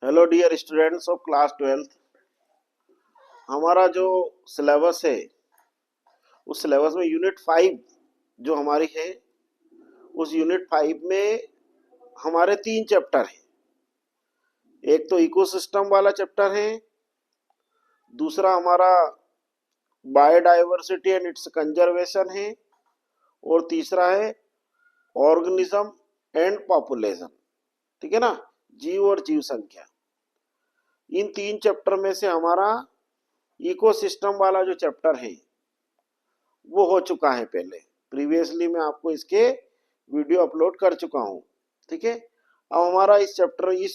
Hello dear students of class 12th। हमारा जो syllabus है उस सिलेबस में यूनिट 5 जो हमारी है, उस यूनिट 5 में हमारे 3 चैप्टर हैं। एक तो इकोसिस्टम वाला चैप्टर है, दूसरा हमारा बायोडाइवर्सिटी एंड इट्स कंजर्वेशन है, और तीसरा है ऑर्गेनिज्म एंड पॉपुलेशन। ठीक है ना, जीव और जीव संख्या। इन 3 चैप्टर में से हमारा इकोसिस्टम वाला जो चैप्टर है वो हो चुका है पहले। प्रीवियसली मैं आपको इसके वीडियो अपलोड कर चुका हूं। ठीक है, अब हमारा इस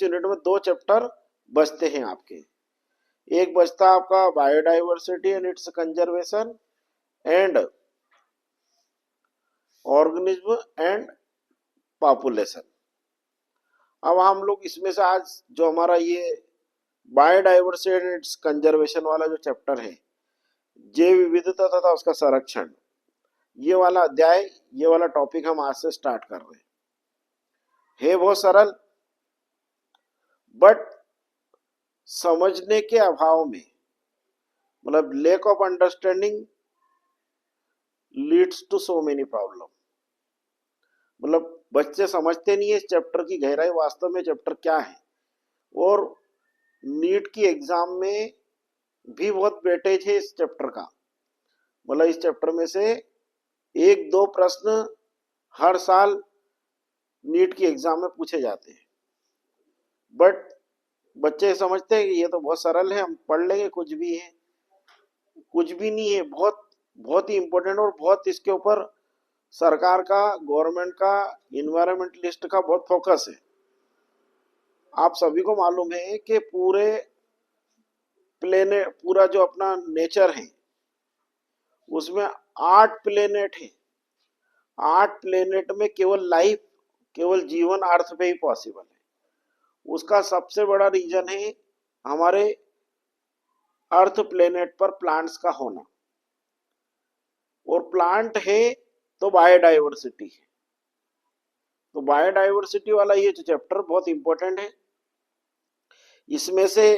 यूनिट में 2 चैप्टर बचते हैं आपके। एक बचता आपका biodiversity and it's conservation and organism and population. अब हम लोग इसमें से आज जो हमारा ये बायोडाइवर्सिटी एंड इट्स कंजर्वेशन वाला जो चैप्टर है, जैव विविधता तथा उसका संरक्षण, ये वाला अध्याय, ये वाला टॉपिक हम आज से स्टार्ट कर रहे हैं। है बहुत सरल, बट समझने के अभाव में, मतलब lack of understanding leads to so many problem. मतलब बच्चे समझते नहीं है इस चैप्टर की गहराई, वास्तव में चैप्टर क्या है। और नीट की एग्जाम में भी बहुत वेटेज है इस चैप्टर का। मतलब इस चैप्टर में से 1-2 प्रश्न हर साल नीट की एग्जाम में पूछे जाते हैं, बट बच्चे समझते हैं कि ये तो बहुत सरल है, हम पढ़ लेंगे, कुछ भी है। कुछ भी नहीं है, बहुत बहुत ही इंपॉर्टेंट, और बहुत इसके ऊपर सरकार का, गवर्नमेंट का, इन्वायरमेंटलिस्ट का बहुत फोकस है। आप सभी को मालूम है कि पूरा जो अपना नेचर है उसमें 8 प्लेनेट है। 8 प्लेनेट में केवल जीवन अर्थ पे ही पॉसिबल है। उसका सबसे बड़ा रीजन है हमारे अर्थ प्लेनेट पर प्लांट्स का होना, और प्लांट है तो बायोडाइवर्सिटी है। तो बायोडाइवर्सिटी वाला ये जो चैप्टर बहुत इंपॉर्टेंट है। इसमें से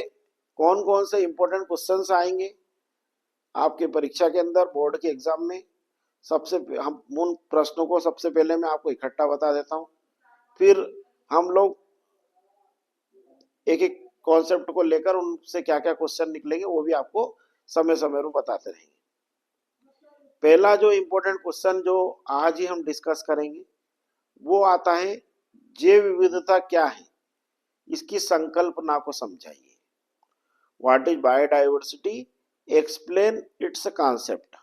कौन कौन से इंपॉर्टेंट क्वेश्चंस आएंगे आपके परीक्षा के अंदर, बोर्ड के एग्जाम में, हम उन प्रश्नों को सबसे पहले मैं आपको इकट्ठा बता देता हूं। फिर हम लोग एक एक कॉन्सेप्ट को लेकर उनसे क्या क्या क्वेश्चन निकलेंगे वो भी आपको समय समय पर बताते रहेंगे। पहला जो इंपॉर्टेंट क्वेश्चन जो आज ही हम डिस्कस करेंगे वो आता है, जैव विविधता क्या है, इसकी संकल्पना को समझाइए। What is biodiversity, explain it's concept.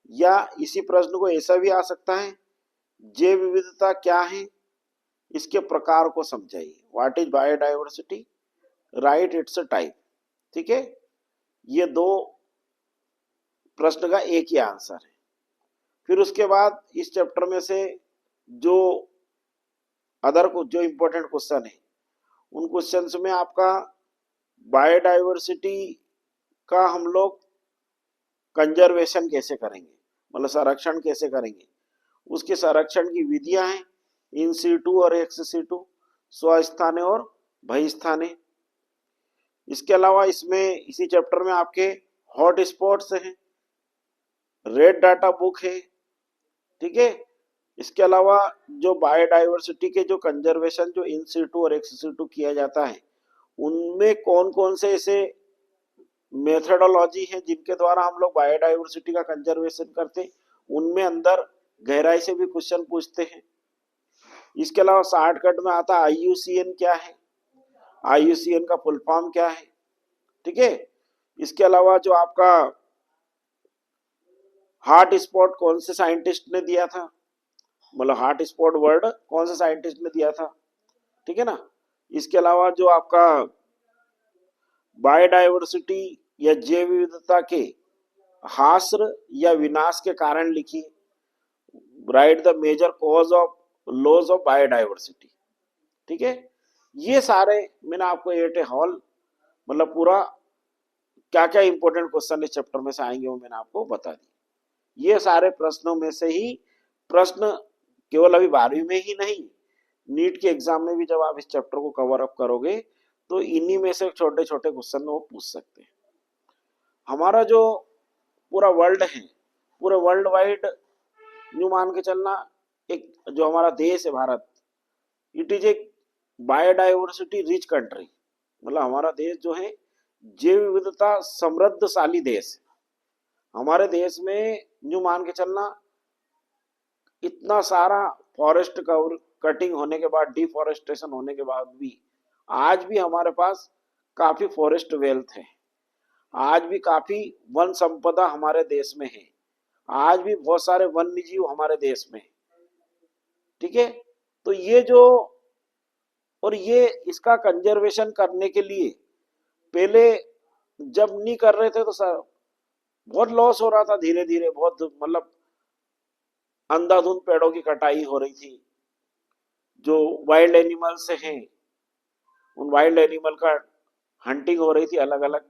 या इसी प्रश्न को ऐसा भी आ सकता है, जैव विविधता क्या है, इसके प्रकार को समझाइए। What is biodiversity, right it's type. ठीक है, ये 2 प्रश्न का एक ही आंसर है। फिर उसके बाद इस चैप्टर में से जो इंपॉर्टेंट क्वेश्चन है, उन क्वेश्चंस में आपका बायोडाइवर्सिटी का हम लोग कंजर्वेशन कैसे करेंगे, मतलब संरक्षण कैसे करेंगे, उसके संरक्षण की विधियां हैं, इन सीटू और एक्स सीटू, स्वस्थाने और बहिस्थाने। इसके अलावा इसमें इसी चैप्टर में आपके हॉट स्पॉट्स हैं, रेड डाटा बुक है। ठीक है, इसके अलावा जो बायोडाइवर्सिटी के जो कंजर्वेशन जो इन सीटू और एक्स सीटू किया जाता है, उनमें कौन कौन से ऐसे मेथडोलॉजी है जिनके द्वारा हम लोग बायोडाइवर्सिटी का कंजर्वेशन करते हैं, उनमें अंदर गहराई से भी क्वेश्चन पूछते हैं। इसके अलावा शॉर्टकट में आता है IUCN क्या है, IUCN का फुल फॉर्म क्या है। ठीक है, इसके अलावा जो आपका हार्ट स्पॉट कौन से साइंटिस्ट ने दिया था, मतलब हार्ट स्पॉट वर्ड कौन से साइंटिस्ट ने दिया था। ठीक है ना, इसके अलावा जो आपका बायोडाइवर्सिटी या जैव विविधता के हास्र या विनाश के कारण लिखिए। Write the major cause of loss of biodiversity. ठीक है, ये सारे मैंने आपको एट ए हॉल, मतलब पूरा क्या क्या इंपॉर्टेंट क्वेश्चन इस चैप्टर में से आएंगे वो मैंने आपको बता दी। ये सारे प्रश्नों में से ही प्रश्न केवल अभी 12वीं में ही नहीं, नीट के एग्जाम में भी जब आप इस चैप्टर को कवर अप करोगे तो इन्हीं में से छोटे छोटे क्वेश्चन वो पूछ सकते हैं। हमारा जो पूरा वर्ल्ड है, पूरे वर्ल्ड वाइड न्यू मान के चलना, एक जो हमारा देश है Bharat, it is a biodiversity rich country. मतलब हमारा देश जो है जैव विविधता समृद्धशाली देश है। हमारे देश में न्यू मान के चलना इतना सारा फॉरेस्ट कवर कटिंग होने के बाद, डिफॉरेस्टेशन होने के बाद भी आज भी हमारे पास काफी फॉरेस्ट वेल्थ है, आज भी काफी वन संपदा हमारे देश में है, आज भी बहुत सारे वन्य जीव हमारे देश में है। ठीक है, तो ये जो, और ये इसका कंजर्वेशन करने के लिए पहले जब नहीं कर रहे थे तो सर बहुत लॉस हो रहा था, धीरे धीरे बहुत, मतलब अंधाधुंध पेड़ों की कटाई हो रही थी। जो वाइल्ड एनिमल्स हैं उन वाइल्ड एनिमल का हंटिंग हो रही थी अलग अलग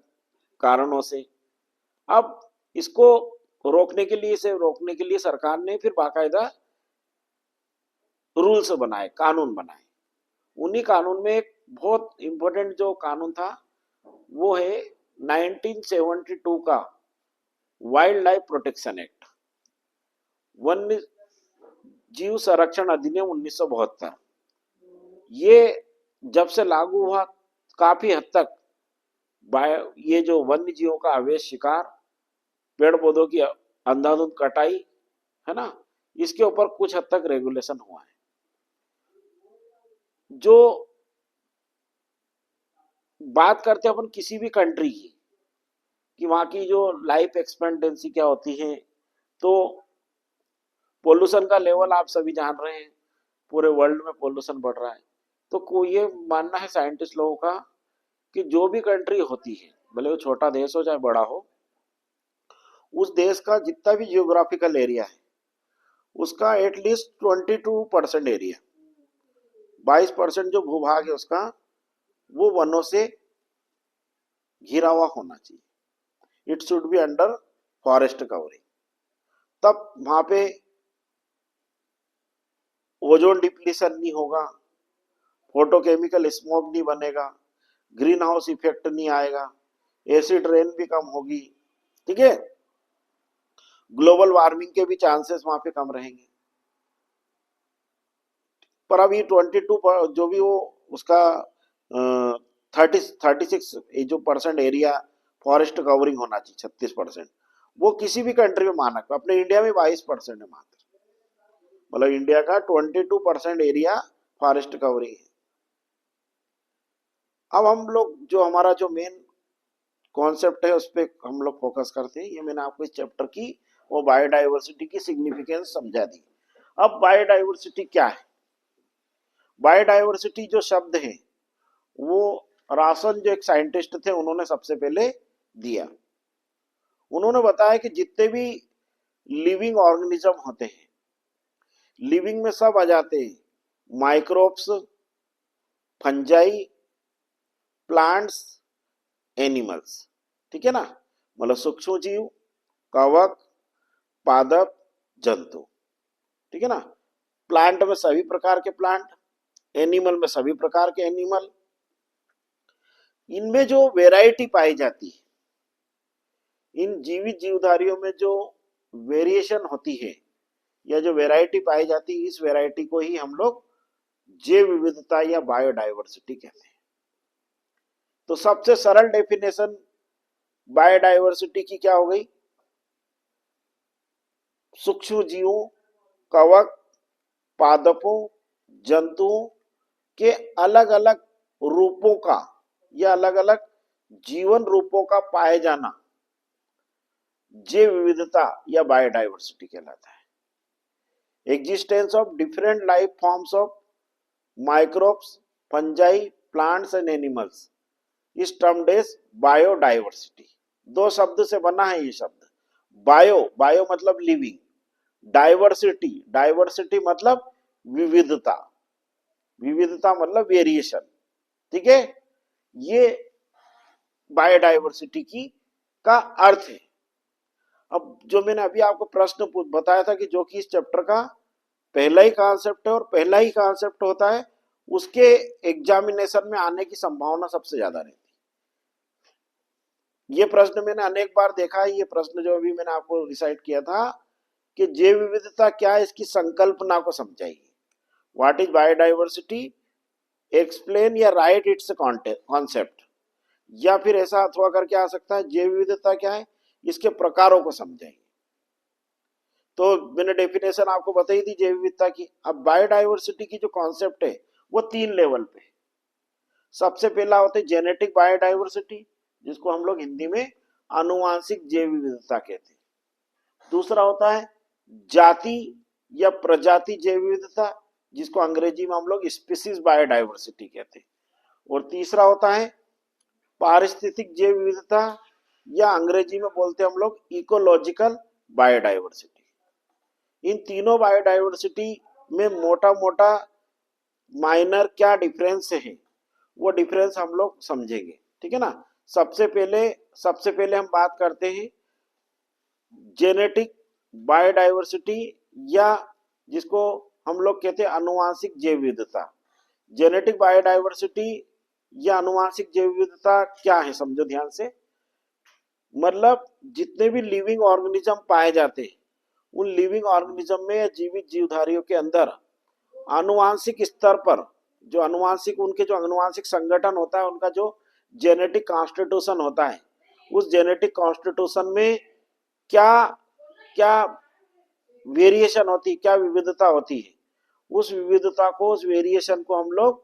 कारणों से। अब इसको रोकने के लिए, इसे रोकने के लिए सरकार ने फिर बाकायदा रूल्स बनाए, कानून बनाए। उन्हीं कानून में एक बहुत इंपॉर्टेंट जो कानून था वो है 1972 का वाइल्ड लाइफ प्रोटेक्शन एक्ट, वन्य जीव संरक्षण अधिनियम 1972। ये जब से लागू हुआ काफी हद तक ये जो वन्य जीवों का अवैध शिकार, पेड़ पौधों की अंधाधुंध कटाई है ना, इसके ऊपर कुछ हद तक रेगुलेशन हुआ है। जो बात करते हैं अपन किसी भी कंट्री की कि वहां की जो लाइफ एक्सपेक्टेंसी क्या होती है, तो पोल्यूशन का लेवल आप सभी जान रहे हैं, पूरे वर्ल्ड में पोल्यूशन बढ़ रहा है। तो को ये मानना है साइंटिस्ट लोगों का कि जो भी कंट्री होती है, भले वो छोटा देश हो चाहे बड़ा हो, उस देश का जितना भी जियोग्राफिकल एरिया है उसका एटलीस्ट 22% एरिया, 22% जो भूभाग है उसका, वो वनों से घिरा हुआ होना चाहिए। It should be under forest covering. तब वहां पे ओजोन डिप्लीशन नहीं होगा, फोटोकेमिकल स्मोक नहीं बनेगा, ग्रीन हाउस इफेक्ट नहीं आएगा, एसिड रेन भी कम होगी। ठीक है, ग्लोबल वार्मिंग के भी चांसेस वहां पे कम रहेंगे। पर अभी 22 जो भी वो उसका 36 जो परसेंट एरिया फॉरेस्ट कवरिंग होना चाहिए, 36%, वो किसी भी कंट्री में मानक, अपने इंडिया में 22% है मात्र। मतलब इंडिया का 22% एरिया फॉरेस्ट कवरिंग है। अब हम लोग जो हमारा जो मेन कॉन्सेप्ट है उस पर हम लोग फोकस करते हैं। ये मैंने आपको इस चैप्टर की वो बायोडाइवर्सिटी की सिग्निफिकेंस समझा दी। अब बायोडाइवर्सिटी क्या है? बायोडाइवर्सिटी जो शब्द है वो रासन जो एक साइंटिस्ट थे उन्होंने सबसे पहले दिया। उन्होंने बताया कि जितने भी लिविंग ऑर्गेनिज्म होते हैं, लिविंग में सब आ जाते हैं, माइक्रोब्स, फंजाई, प्लांट्स, एनिमल्स। ठीक है ना, मतलब सूक्ष्म जीव, कवक, पादप, जंतु। ठीक है ना, प्लांट में सभी प्रकार के प्लांट, एनिमल में सभी प्रकार के एनिमल। इनमें जो वैरायटी पाई जाती है, इन जीवित जीवधारियों में जो वेरिएशन होती है या जो वैरायटी पाई जाती है, इस वैरायटी को ही हम लोग जैव विविधता या बायोडाइवर्सिटी कहते हैं। तो सबसे सरल डेफिनेशन बायोडाइवर्सिटी की क्या हो गई? सूक्ष्म जीवों, कवक, पादपों, जंतुओं के अलग अलग रूपों का या अलग अलग जीवन रूपों का पाए जाना जैव विविधता या बायोडाइवर्सिटी कहलाता है। Existence of different life forms of microbes, fungi, plants and animals इस टर्म्ड एज बायोडाइवर्सिटी। दो शब्द से बना है ये शब्द। बायो, बायो मतलब लिविंग, डाइवर्सिटी, डाइवर्सिटी मतलब विविधता, विविधता मतलब वेरिएशन। ठीक है, ये बायोडाइवर्सिटी की का अर्थ है। अब जो मैंने अभी आपको प्रश्न बताया था कि जो कि इस चैप्टर का पहला ही कॉन्सेप्ट है और पहला ही कॉन्सेप्ट होता है उसके एग्जामिनेशन में आने की संभावना सबसे ज्यादा रहती है। ये प्रश्न मैंने अनेक बार देखा है। ये प्रश्न जो अभी मैंने आपको रिसाइट किया था कि जैव विविधता क्या है, इसकी संकल्पना को समझाइए। व्हाट इज बायोडाइवर्सिटी, एक्सप्लेन या राइट इट्स कॉन्सेप्ट, या फिर ऐसा अथवा करके आ सकता है जैव विविधता क्या है, इसके प्रकारों को समझाइए। तो मैंने डेफिनेशन आपको बताई थी जैव विविधता की। अब बायोडाइवर्सिटी की जो कॉन्सेप्ट है वो 3 लेवल पे है। सबसे पहला होता है जेनेटिक बायोडाइवर्सिटी, जिसको हम लोग हिंदी में आनुवांशिक जैव विविधता कहते हैं। दूसरा होता है जाति या प्रजाति जैव विविधता, जिसको अंग्रेजी में हम लोग स्पीसीज बायोडाइवर्सिटी कहते हैं। और तीसरा होता है पारिस्थितिक जैव विविधता, या अंग्रेजी में बोलते हैं हम लोग इकोलॉजिकल बायोडाइवर्सिटी। इन तीनों बायोडाइवर्सिटी में मोटा मोटा माइनर क्या डिफरेंस है, वो डिफरेंस हम लोग समझेंगे, ठीक है ना। सबसे पहले हम बात करते हैं जेनेटिक बायोडाइवर्सिटी, या जिसको हम लोग कहते हैं अनुवांशिक जैव विविधता। जेनेटिक बायोडाइवर्सिटी या अनुवांशिक जैव विविधता क्या है, समझो ध्यान से। मतलब जितने भी लिविंग ऑर्गेनिज्म पाए जाते हैं, उन लिविंग ऑर्गेनिज्म में या जीवित जीवधारियों के अंदर आनुवांशिक स्तर पर जो अनुवांशिक उनके जो अनुवांशिक संगठन होता है, उनका जो जेनेटिक कॉन्स्टिट्यूशन होता है, उस जेनेटिक कॉन्स्टिट्यूशन में क्या क्या वेरिएशन होती है, क्या विविधता होती है, उस विविधता को, उस वेरिएशन को हम लोग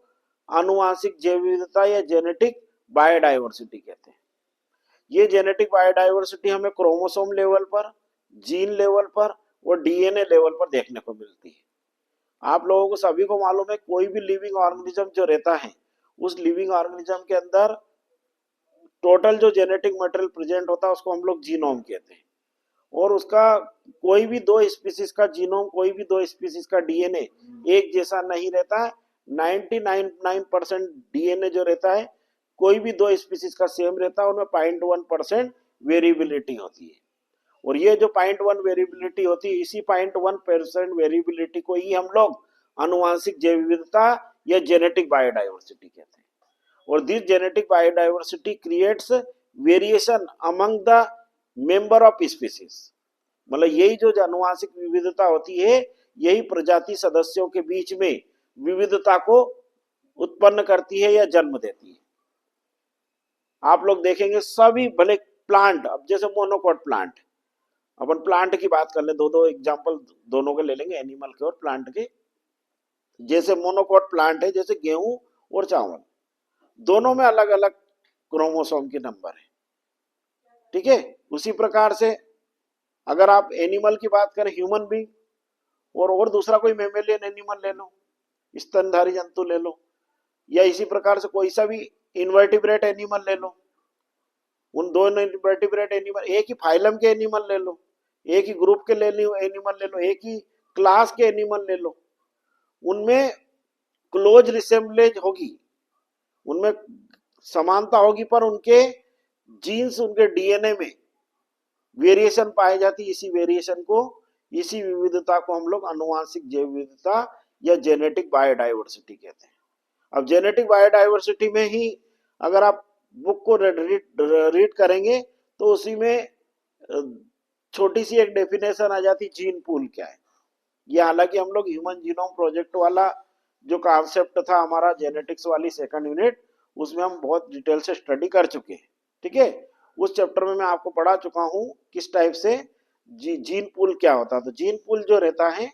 आनुवांशिक जैव विविधता या जेनेटिक बायोडाइवर्सिटी कहते हैं। ये जेनेटिक बायोडाइवर्सिटी हमें क्रोमोसोम लेवल पर, जीन लेवल पर और डीएनए लेवल पर देखने को मिलती है। आप लोगों को सभी को मालूम है, कोई भी लिविंग ऑर्गेनिज्म जो रहता है, उस लिविंग ऑर्गेनिज्म के अंदर टोटल जो जेनेटिक मटेरियल प्रेजेंट होता है उसको हम लोग जीनोम कहते हैं। और उसका कोई भी 2 स्पीसीज का जीनोम, कोई भी 2 स्पीसीज का डीएनए एक जैसा नहीं रहता है। 99% डीएनए जो रहता है, कोई भी 2 स्पीसीज का सेम रहता है, उनमें 0.1% वेरिएबिलिटी होती है। और ये जो 0.1 वेरिएबिलिटी होती है, इसी 0.1% वेरिएबिलिटी को ही हम लोग आनुवांशिक जैव विविधता या जेनेटिक बायोडाइवर्सिटी कहते हैं। और this genetic biodiversity creates variation among the member of species. मतलब यही जो आनुवांशिक विविधता होती है, यही प्रजाति सदस्यों के बीच में विविधता को उत्पन्न करती है या जन्म देती है। आप लोग देखेंगे सभी, भले प्लांट, अब जैसे मोनोकोट प्लांट, अपन प्लांट की बात कर ले, दो एग्जांपल दोनों के ले लेंगे, एनिमल के और प्लांट के। जैसे मोनोकोट प्लांट है, जैसे गेहूं और चावल, दोनों में अलग अलग क्रोमोसोम के नंबर है, ठीक है। उसी प्रकार से अगर आप एनिमल की बात करें, ह्यूमन बीइंग, और दूसरा कोई मेमेलियन एनिमल ले लो, स्तनधारी जंतु ले लो, या इसी प्रकार से कोई सा भी इनवर्टिब्रेट एनिमल ले लो, उन दोनों इनवर्टिब्रेट एनिमल, एक ही फाइलम के एनिमल ले लो, एक ही ग्रुप के एनिमल ले लो, एक ही क्लास के एनिमल ले लो, उनमें क्लोज रिसेम्बलेज होगी, उनमें समानता होगी, पर उनके जीन्स, उनके डीएनए में वेरिएशन पाई जाती। इसी वेरिएशन को, इसी विविधता को हम लोग आनुवांशिक जैव विविधता या जेनेटिक बायोडाइवर्सिटी कहते हैं। अब जेनेटिक बायोडाइवर्सिटी में ही अगर आप बुक को रीड करेंगे तो उसी में छोटी सी एक डेफिनेशन आ जाती, जीन पूल क्या है। ये हालांकि हम लोग ह्यूमन जीनोम प्रोजेक्ट वाला जो कॉन्सेप्ट था हमारा, जेनेटिक्स वाली सेकंड यूनिट, उसमें हम बहुत डिटेल से स्टडी कर चुके हैं, ठीक है। उस चैप्टर में मैं आपको पढ़ा चुका हूं किस टाइप से जीन पूल क्या होता है। तो जीन पूल जो रहता है,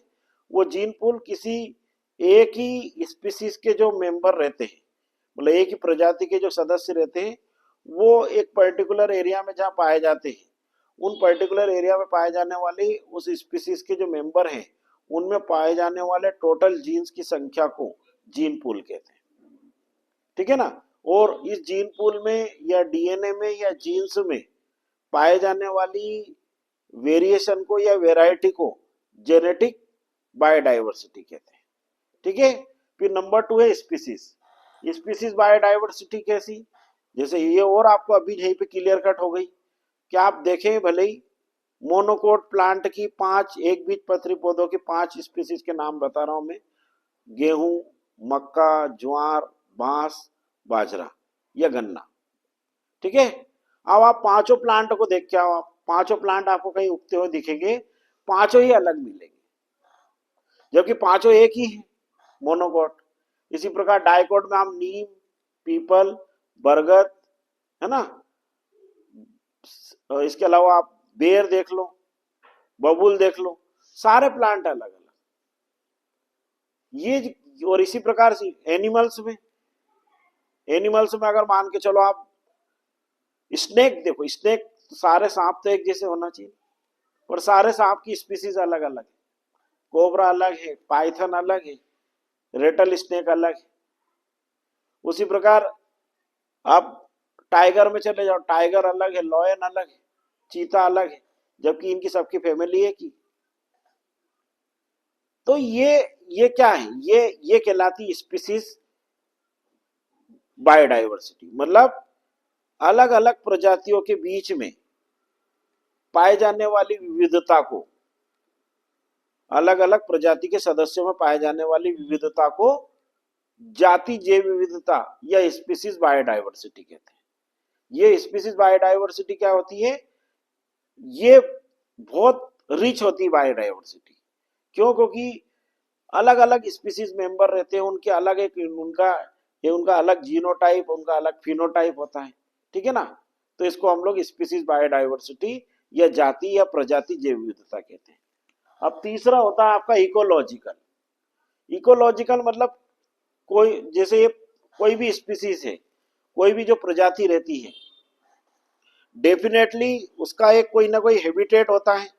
वो जीन पूल किसी एक ही स्पीसीज के जो मेंबर रहते हैं, मतलब एक ही प्रजाति के जो सदस्य रहते हैं, वो एक पर्टिकुलर एरिया में जहाँ पाए जाते हैं, उन पर्टिकुलर एरिया में पाए जाने वाली उस स्पीसीज के जो मेंबर हैं, उनमें पाए जाने वाले टोटल जीन्स की संख्या को जीन पूल कहते हैं, ठीक है ना। और इस जीन पूल में या डीएनए में या जीन्स में पाए जाने वाली वेरिएशन को या वेराइटी को जेनेटिक बायोडाइवर्सिटी कहते हैं, ठीक है। फिर नंबर 2 है स्पीसीज। स्पीसीज बायोडाइवर्सिटी कैसी, जैसे ये, और आपको अभी यहीं पे क्लियर कट हो गई। क्या आप देखें भले ही मोनोकोट प्लांट की 5 एक बीज पत्री पौधों की 5 स्पीसीज के नाम बता रहा हूं मैं, गेहूं, मक्का, ज्वार, बांस, बाजरा या गन्ना। ठीक है। अब आप पांचों प्लांट को देख के आओ, आप पांचों प्लांट आपको कहीं उगते हुए दिखेंगे, पांचों ही अलग मिलेंगे, जबकि पांचों एक ही है, मोनोकोट। इसी प्रकार डाइकोट में आप नीम, पीपल, बरगद, है ना, इसके अलावा आप बेर देख लो, बबूल देख लो, सारे प्लांट अलग अलग। ये और इसी प्रकार से एनिमल्स में अगर मान के चलो आप स्नेक देखो, स्नेक, सारे सांप तो एक जैसे होना चाहिए, पर सारे सांप की स्पीसीज अलग अलग है। कोबरा अलग है, पाइथन अलग है, रेटल स्नेक अलग है। उसी प्रकार आप टाइगर में चले जाओ, टाइगर अलग है, लॉयन अलग है, चीता अलग है, जबकि इनकी सबकी फैमिली एक ही। तो ये क्या है, ये कहलाती स्पीसीज बायोडाइवर्सिटी। मतलब अलग अलग प्रजातियों के बीच में पाए जाने वाली विविधता को, अलग अलग प्रजाति के सदस्यों में पाए जाने वाली विविधता को जाति जैव विविधता या स्पीसीज बायोडाइवर्सिटी कहते हैं। ये स्पीसीज बायोडाइवर्सिटी क्या होती है, ये बहुत रिच होती है बायोडाइवर्सिटी। क्यों? क्योंकि अलग अलग स्पीसीज मेंबर रहते हैं, उनके अलग एक उनका अलग जीनोटाइप, उनका अलग फिनोटाइप होता है। ठीक है ना। तो इसको हम लोग स्पीसीज बायोडाइवर्सिटी या जाति या प्रजाति जैव विविधता कहते हैं। अब तीसरा होता है आपका इकोलॉजिकल। इकोलॉजिकल मतलब कोई, जैसे ये कोई भी स्पीसीज है, कोई भी जो प्रजाति रहती है, डेफिनेटली उसका एक कोई ना कोई हैबिटेट होता है,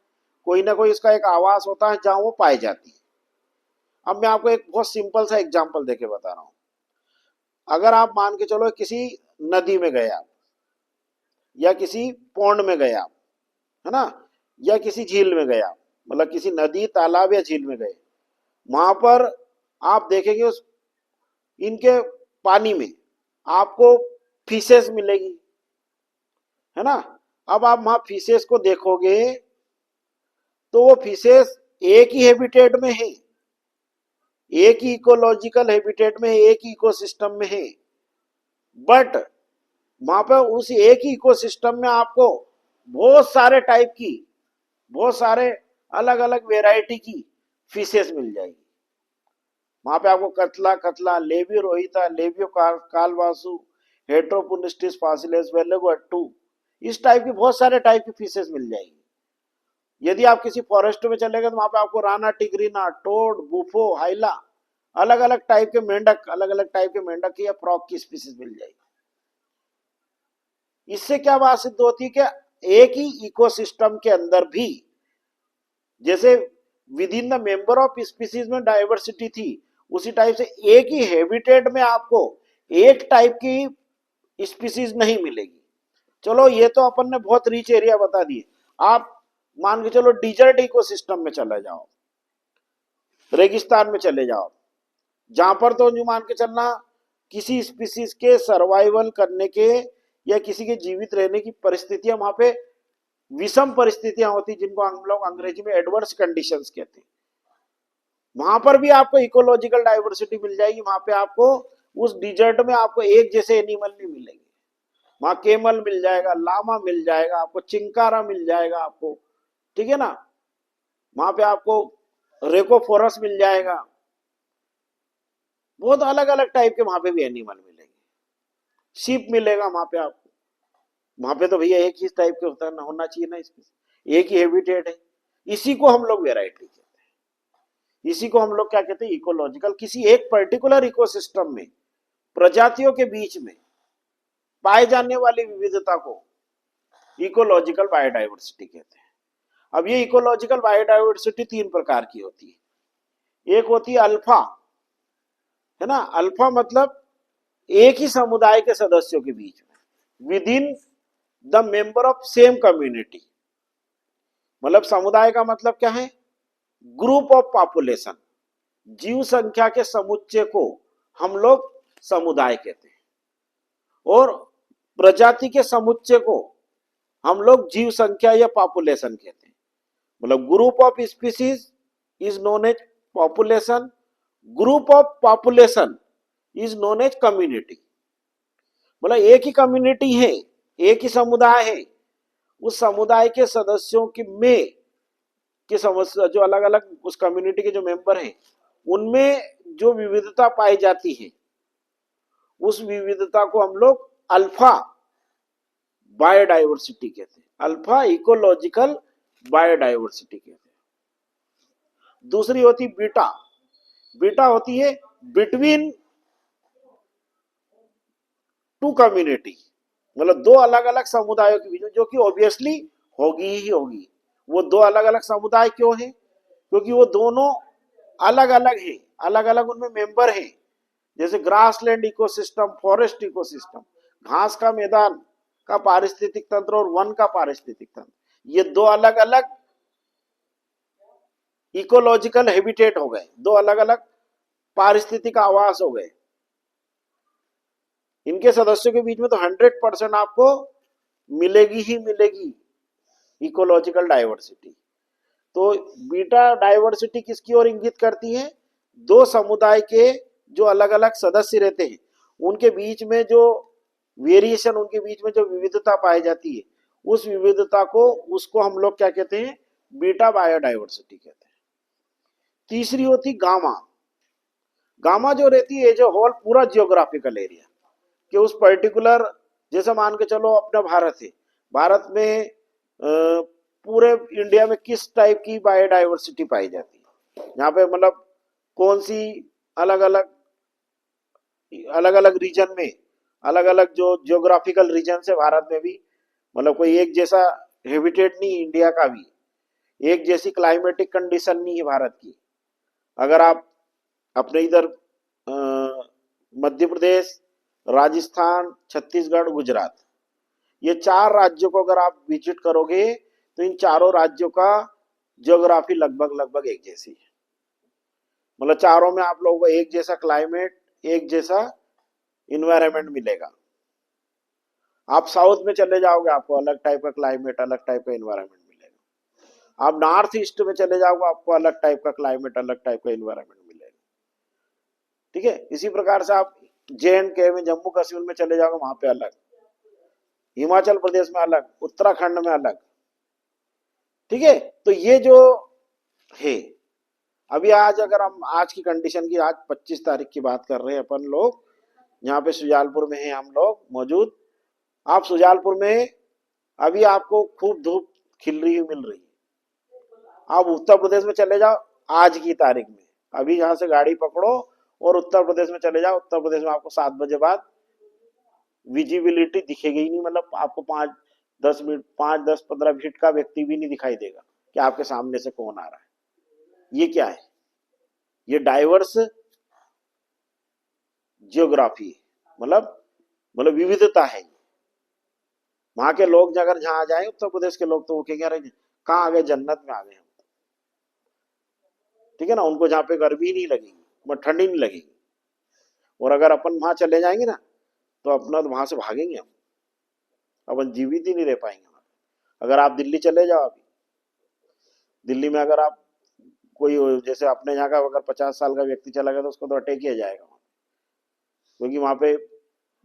कोई ना कोई उसका एक आवास होता है जहां वो पाई जाती है। अब मैं आपको एक बहुत सिंपल सा एग्जांपल देके बता रहा हूं। अगर आप मान के चलो किसी नदी में गए आप, या किसी पौंड में गए आप, है ना, या किसी झील में गए आप, मतलब किसी नदी, तालाब या झील में गए, वहां पर आप देखेंगे उस इनके पानी में आपको फिशेस मिलेगी, है ना। अब आप वहां फिशेस को देखोगे तो वो फिशेस एक ही हैबिटेट में है, एक ही इकोलॉजिकल हैबिटेट में है, एक ही इकोसिस्टम में है, बट वहां पर उस एक ही इकोसिस्टम में आपको बहुत सारे टाइप की, बहुत सारे अलग अलग वेराइटी की फिशेस मिल जाएगी। वहां पे आपको कतला, लेबियो रोहिता, लेबियो कालवासु, हेट्रोपुनिस्टिस फासिलेस, वेलेगोअट्टू, इस टाइप की बहुत सारे टाइप की फिशेस मिल जाएगी। यदि आप किसी फॉरेस्ट में चले गए तो वहां पे आपको राना टिग्रीना, टोड, बुफो, हाइला, अलग अलग टाइप के मेंढक, अलग अलग टाइप के मेंढक की या फ्रॉग की स्पीसीज मिल जाएगी। इससे क्या बात सिद्ध होती है कि एक ही इकोसिस्टम के अंदर भी, जैसे with in the member of species में डाइवर्सिटी थी, उसी टाइप से एक ही हैबिटेट में आपको एक टाइप की स्पीसीज नहीं मिलेगी। चलो ये तो अपन ने बहुत रिच एरिया बता दिए। आप मान के चलो डिजर्ट इकोसिस्टम में चले जाओ, रेगिस्तान में चले जाओ, जहां पर तो जो मान के चलना किसी स्पीसीज के सर्वाइवल करने के या किसी के जीवित रहने की परिस्थितियां वहां पे विषम परिस्थितियां होती, जिनको हम लोग अंग्रेजी में एडवर्स कंडीशंस कहते हैं। वहां पर भी आपको इकोलॉजिकल डाइवर्सिटी मिल जाएगी। वहां पे आपको उस डिजर्ट में आपको एक जैसे एनिमल नहीं मिलेंगे। वहां केमल मिल जाएगा, लामा मिल जाएगा, आपको चिंकारा मिल जाएगा आपको, ठीक है ना। वहां पे आपको रेकोफोरस मिल जाएगा, बहुत अलग अलग टाइप के वहां पे भी एनिमल मिलेंगे। शिप मिलेगा वहां पे आपको। वहां पे तो भैया एक ही टाइप के होता है ना, होना चाहिए ना, इसमें एक ही हैबिटेट है। इसी को हम लोग वेराइटी कहते हैं, इसी को हम लोग क्या कहते हैं, इकोलॉजिकल। किसी एक पर्टिकुलर इकोसिस्टम में प्रजातियों के बीच में पाए जाने वाली विविधता को इकोलॉजिकल बायोडाइवर्सिटी कहते हैं। अब ये इकोलॉजिकल बायोडाइवर्सिटी तीन प्रकार की होती है। एक होती है अल्फा, है ना। अल्फा मतलब एक ही समुदाय के सदस्यों के बीच में, with in the member of same community. मतलब समुदाय का मतलब क्या है, ग्रुप ऑफ पॉपुलेशन, जीव संख्या के समुच्चय को हम लोग समुदाय कहते हैं, और प्रजाति के समुच्चय को हम लोग जीव संख्या या पॉपुलेशन कहते हैं। मतलब group of species is known as population, group of population is known as community. मतलब एक ही कम्युनिटी है, एक ही समुदाय है, उस समुदाय के सदस्यों की में की समस्या जो अलग अलग उस कम्युनिटी के जो मेंबर हैं उनमें जो विविधता पाई जाती है उस विविधता को हम लोग अल्फा बायोडाइवर्सिटी कहते हैं, अल्फा इकोलॉजिकल बायोडाइवर्सिटी कहते हैं। दूसरी होती बीटा, बीटा होती है बिटवीन टू कम्युनिटी, मतलब दो अलग अलग समुदायों के बीच में, जो कि ऑब्वियसली होगी ही होगी। वो दो अलग अलग समुदाय क्यों है? क्योंकि वो दोनों अलग अलग है, अलग अलग उनमें मेंबर हैं। जैसे ग्रासलैंड इकोसिस्टम, फॉरेस्ट इकोसिस्टम, घास का मैदान का पारिस्थितिक तंत्र और वन का पारिस्थितिक तंत्र, ये दो अलग अलग इकोलॉजिकल हैबिटेट हो गए, दो अलग अलग पारिस्थितिक आवास हो गए। इनके सदस्यों के बीच में तो 100% आपको मिलेगी ही मिलेगी इकोलॉजिकल डाइवर्सिटी। तो बीटा डाइवर्सिटी किसकी ओर इंगित करती है? दो समुदाय के जो अलग अलग सदस्य रहते हैं उनके बीच में जो वेरिएशन, उनके बीच में जो विविधता पाई जाती है, उस विविधता को, उसको हम लोग क्या कहते हैं? बीटा बायोडाइवर्सिटी कहते हैं। तीसरी होती गामा। गामा जो रहती है जो होल पूरा जियोग्राफिकल एरिया कि उस पर्टिकुलर, जैसे मान के चलो अपना भारत है, भारत में पूरे इंडिया में किस टाइप की बायोडाइवर्सिटी पाई जाती है, यहाँ पे मतलब कौन सी अलग अलग अलग अलग रीजन में, अलग अलग जो जियोग्राफिकल रीजन है भारत में भी, मतलब कोई एक जैसा हैबिटेट नहीं, इंडिया का भी एक जैसी क्लाइमेटिक कंडीशन नहीं है भारत की। अगर आप अपने इधर मध्य प्रदेश, राजस्थान, छत्तीसगढ़, गुजरात, ये चार राज्यों को अगर आप विजिट करोगे तो इन चारों राज्यों का ज्योग्राफी लगभग लगभग एक जैसी है। मतलब चारों में आप लोगों को एक जैसा क्लाइमेट, एक जैसा इन्वायरमेंट मिलेगा। आप साउथ में चले जाओगे आपको अलग टाइप का क्लाइमेट, अलग टाइप का इन्वायरमेंट मिलेगा। आप नॉर्थ ईस्ट में चले जाओगे आपको अलग टाइप का क्लाइमेट, अलग टाइप का इन्वायरमेंट मिलेगा। ठीक है, इसी प्रकार से आप JNK में, जम्मू कश्मीर में चले जाओगे वहां पे अलग, हिमाचल प्रदेश में अलग, उत्तराखंड में अलग। ठीक है, तो ये जो है, अभी आज अगर हम आज की कंडीशन की, आज 25 तारीख की बात कर रहे हैं अपन लोग, यहाँ पे सुजालपुर में हैं हम लोग मौजूद। आप सुजालपुर में अभी आपको खूब धूप खिल रही मिल रही है। आप उत्तर प्रदेश में चले जाओ आज की तारीख में, अभी यहाँ से गाड़ी पकड़ो और उत्तर प्रदेश में चले जाओ, उत्तर प्रदेश में आपको 7 बजे बाद विजिबिलिटी दिखेगी ही नहीं। मतलब आपको 5-10 मिनट, 5-10-15 फीट का व्यक्ति भी नहीं दिखाई देगा कि आपके सामने से कौन आ रहा है। ये क्या है? ये डाइवर्स जियोग्राफी, मतलब विविधता है। वहां के लोग अगर जहां आ जाए, उत्तर प्रदेश के लोग, तो वो क्या रहे, कहाँ आ गए, जन्नत में आ गए हम। ठीक है ना, उनको जहाँ पे गर्मी नहीं लगेगी, वह ठंडी नहीं लगेगी। और अगर अपन वहां चले जाएंगे ना तो अपना तो वहां से भागेंगे हम, अपन जीवित ही नहीं रह पाएंगे। अगर आप दिल्ली चले जाओ, अभी दिल्ली में अगर आप कोई, जैसे अपने यहाँ का अगर 50 साल का व्यक्ति चला गया तो उसको तो अटैक किया जाएगा, क्योंकि वहां पे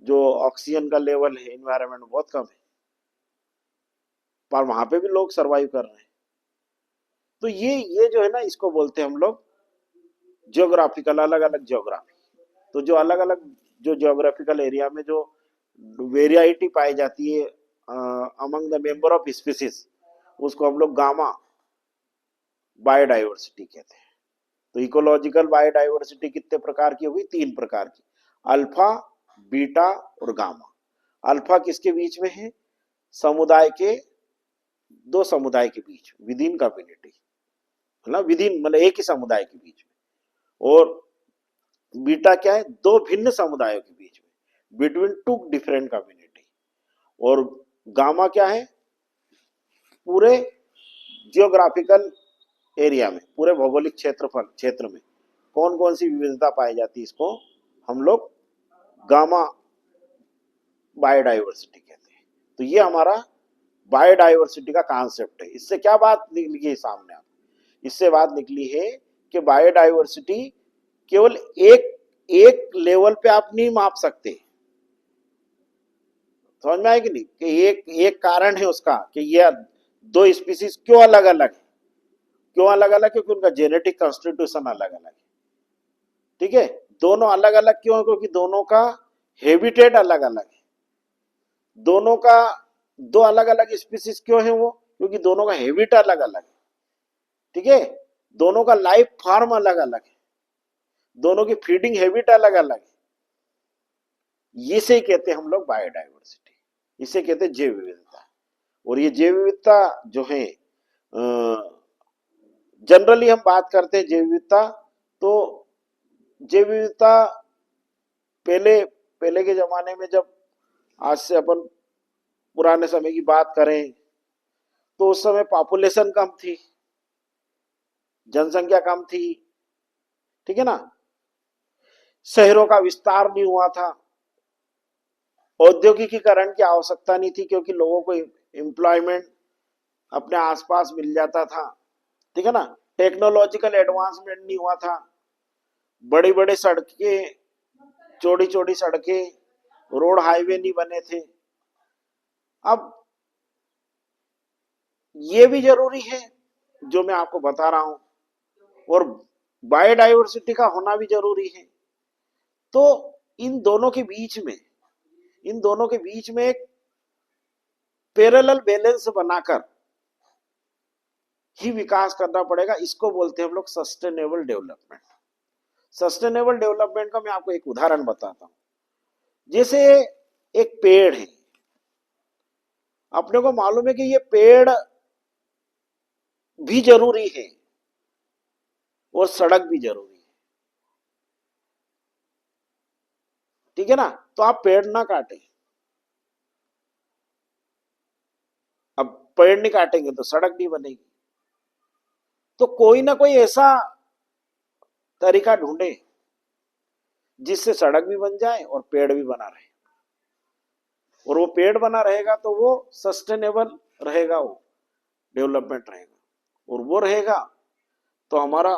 जो ऑक्सीजन का लेवल है इन्वायरमेंट बहुत कम है, पर वहां पे भी लोग सरवाइव कर रहे हैं। तो ये जो है ना, इसको बोलते हैं हम लोग जियोग्राफिकल, अलग अलग जियोग्राफी। तो जो अलग अलग जो जियोग्राफिकल एरिया में जो वेरिएटी पाई जाती है among the member of species, उसको हम लोग गामा बायोडाइवर्सिटी कहते हैं। तो इकोलॉजिकल बायोडाइवर्सिटी कितने प्रकार की होगी? 3 प्रकार की, अल्फा, बीटा और गामा। अल्फा किसके बीच में है? समुदाय के, दो समुदाय के बीच, विद इन कम्युनिटी, मतलब विद इन, मतलब एक ही समुदाय के बीच में। और बीटा क्या है? दो भिन्न समुदायों के बीच में, बिटवीन टू डिफरेंट कम्युनिटी। और गामा क्या है? पूरे जियोग्राफिकल एरिया में, पूरे भौगोलिक क्षेत्र में कौन कौन सी विविधता पाई जाती है, इसको हम लोग गामा बायोडाइवर्सिटी कहते हैं। तो ये हमारा बायोडाइवर्सिटी का कॉन्सेप्ट है। इससे क्या बात निकली है सामने? आप इससे बात निकली है कि बायोडाइवर्सिटी केवल एक एक लेवल पे आप नहीं माप सकते। समझ में आएगी नहीं कि एक एक कारण है उसका कि ये दो स्पीसीज क्यों अलग अलग है। क्यों अलग अलग? क्योंकि उनका जेनेटिक कॉन्स्टिट्यूशन अलग अलग है। ठीक है, दोनों अलग अलग क्यों है? क्योंकि दोनों का हेबिटेट अलग अलग है। दोनों का दो अलग अलग स्पीसीज क्यों है वो? क्योंकि दोनों का हेबिट अलग अलग है। ठीक है, दोनों का लाइफ फॉर्म अलग अलग है, दोनों की फीडिंग हैबिट अलग अलग है। इसे कहते हैं हम लोग बायोडाइवर्सिटी, इसे कहते हैं जैव विविधता। और ये जैव विविधता जो है, जनरली हम बात करते हैं जैव विविधता, तो जैव विविधता पहले पहले के जमाने में, जब आज से अपन पुराने समय की बात करें, तो उस समय पॉपुलेशन कम थी, जनसंख्या कम थी। ठीक है ना, शहरों का विस्तार नहीं हुआ था, औद्योगिकीकरण की आवश्यकता नहीं थी, क्योंकि लोगों को एम्प्लॉयमेंट अपने आसपास मिल जाता था। ठीक है ना, टेक्नोलॉजिकल एडवांसमेंट नहीं हुआ था, बड़ी बड़ी सड़कें, चौड़ी चौड़ी सड़कें, रोड हाईवे नहीं बने थे। अब ये भी जरूरी है जो मैं आपको बता रहा हूं, और बायोडाइवर्सिटी का होना भी जरूरी है। तो इन दोनों के बीच में, इन दोनों के बीच में एक पैरेलल बैलेंस बनाकर ही विकास करना पड़ेगा। इसको बोलते हैं हम लोग सस्टेनेबल डेवलपमेंट। सस्टेनेबल डेवलपमेंट का मैं आपको एक उदाहरण बताता हूं। जैसे एक पेड़ है, अपने को मालूम है कि ये पेड़ भी जरूरी है और सड़क भी जरूरी है। ठीक है ना, तो आप पेड़ ना काटें। अब पेड़ नहीं काटेंगे तो सड़क नहीं बनेगी। तो कोई ना कोई ऐसा तरीका ढूंढे जिससे सड़क भी बन जाए और पेड़ भी बना रहे। और वो पेड़ बना रहेगा तो वो सस्टेनेबल रहेगा, वो डेवलपमेंट रहेगा। और वो रहेगा तो हमारा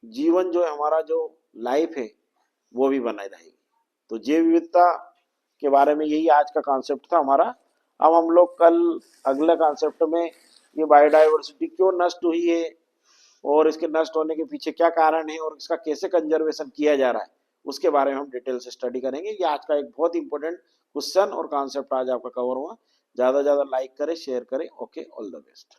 जीवन जो है, हमारा जो लाइफ है, वो भी बनाई रहेगी। तो जैव विविधता के बारे में यही आज का कॉन्सेप्ट था हमारा। अब हम लोग कल अगले कॉन्सेप्ट में ये बायोडाइवर्सिटी क्यों नष्ट हुई है, और इसके नष्ट होने के पीछे क्या कारण है, और इसका कैसे कंजर्वेशन किया जा रहा है, उसके बारे में हम डिटेल से स्टडी करेंगे। ये आज का एक बहुत इंपॉर्टेंट क्वेश्चन और कॉन्सेप्ट आज आपका कवर हुआ। ज्यादा से ज्यादा लाइक करें, शेयर करें। Okay, all the best.